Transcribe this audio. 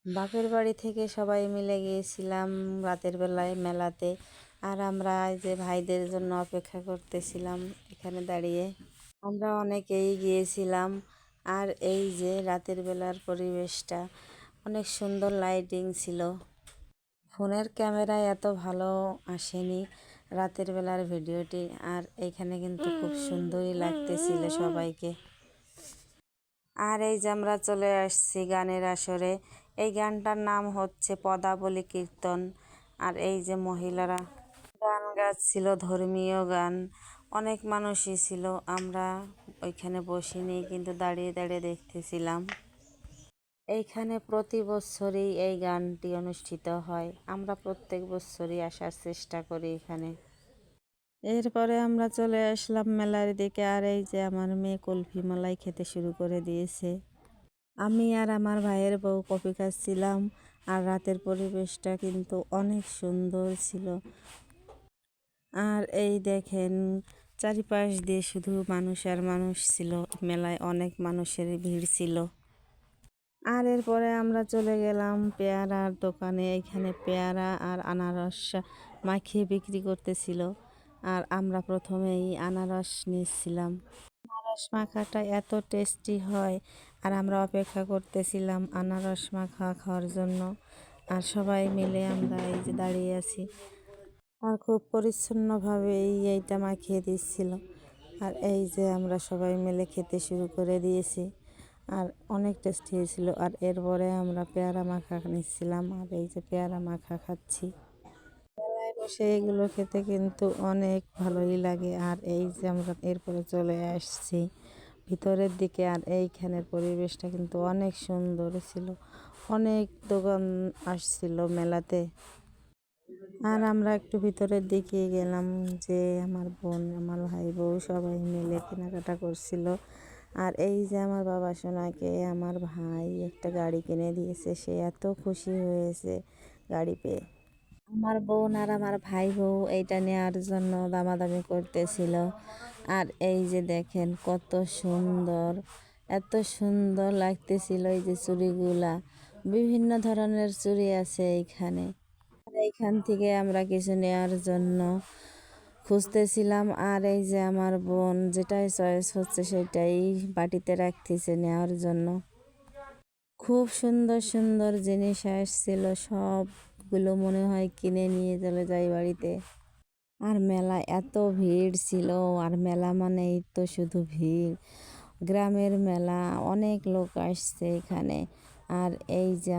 বাপের বাড়ি থেকে সবাই মিলে গিয়েছিলাম রাতের বেলায় মেলাতে। আর আমরা এই যে ভাইদের জন্য অপেক্ষা করতেছিলাম এখানে দাঁড়িয়ে। আমরা অনেকেই গিয়েছিলাম। আর এই যে রাতের বেলার পরিবেশটা অনেক সুন্দর, লাইটিং ছিল। ফোনের ক্যামেরায় এত ভালো আসেনি রাতের বেলার ভিডিওটি। আর এইখানে কিন্তু খুব সুন্দরই লাগতেছিল সবাইকে। আর এই যে আমরা চলে আসছি গানের আসরে। এই গানটার নাম হচ্ছে পদাবলী কীর্তন। আর এই যে মহিলারা গান গাচ্ছিল, ধর্মীয় গান। অনেক মানুষই ছিল। আমরা ওইখানে বসিনি, কিন্তু দাঁড়িয়ে দাঁড়িয়ে দেখতেছিলাম। এইখানে প্রতি বছরই এই গানটি অনুষ্ঠিত হয়। আমরা প্রত্যেক বছরই আসার চেষ্টা করি এখানে। এরপরে আমরা চলে আসলাম মেলার দিকে। আর এই যে আমার মেয়ে কুলফি মালাই খেতে শুরু করে দিয়েছে। আমি আর আমার ভাইয়ের বউ কফি খাচ্ছিলাম। আর রাতের পরিবেশটা কিন্তু অনেক সুন্দর ছিল। আর এই দেখেন, চারিপাশ দিয়ে শুধু মানুষ আর মানুষ ছিল। মেলায় অনেক মানুষের ভিড় ছিল। আর এরপরে আমরা চলে গেলাম পেয়ারার দোকানে। এখানে পেয়ারা আর আনারস মাখিয়ে বিক্রি করতেছিল। আর আমরা প্রথমেই আনারস নিয়েছিলাম। আনারস মাখাটা এত টেস্টি হয়। আর আমরা অপেক্ষা করতেছিলাম আনারস মাখা খাওয়ার জন্য। আর সবাই মিলে আমরা এই যে দাঁড়িয়ে আছি। আর খুব পরিচ্ছন্নভাবে এইটা মাখিয়ে দিচ্ছিল। আর এই যে আমরা সবাই মিলে খেতে শুরু করে দিয়েছি। আর অনেক টেস্টি হয়েছিল। আর এরপরে আমরা পেয়ারা মাখা নিচ্ছিলাম। আর এই যে পেয়ারা মাখা খাচ্ছি। মেলায় বসে এগুলো খেতে কিন্তু অনেক ভালোই লাগে। আর এই যে আমরা এরপরে চলে আসছি ভিতরের দিকে। আর এইখানের পরিবেশটা কিন্তু অনেক সুন্দর ছিল। অনেক দোকান আসছিল মেলাতে। আর আমরা একটু ভিতরের দিকে গেলাম, যে আমার বোন, আমার ভাই, বউ সবাই মিলে কেনাকাটা করছিল। আর এই যে আমার বাবা সোনাকে আমার ভাই একটা গাড়ি কিনে দিয়েছে। সে এত খুশি হয়েছে গাড়ি পেয়ে। আমার বোন আর আমার ভাই বউ এইটা নেওয়ার জন্য দামাদামি করতেছিল। আর এই যে দেখেন কত সুন্দর, এত সুন্দর লাগতেছিল এই যে চুড়িগুলা। বিভিন্ন ধরনের চুড়ি আছে এইখানে। এইখান থেকে আমরা কিছু নেওয়ার জন্য খুঁজতেছিলাম। আর এই যে আমার বোন যেটাই চয়েস হচ্ছে সেটাই বাটিতে রাখতেছে নেওয়ার জন্য। খুব সুন্দর সুন্দর জিনিস আসছিল, সবগুলো মনে হয় কিনে নিয়ে চলে যাই বাড়িতে। আর মেলা এত ভিড় ছিল। আর মেলা মানেই তো শুধু ভিড়, গ্রামের মেলা, অনেক লোক আসছে এখানে। আর এই যে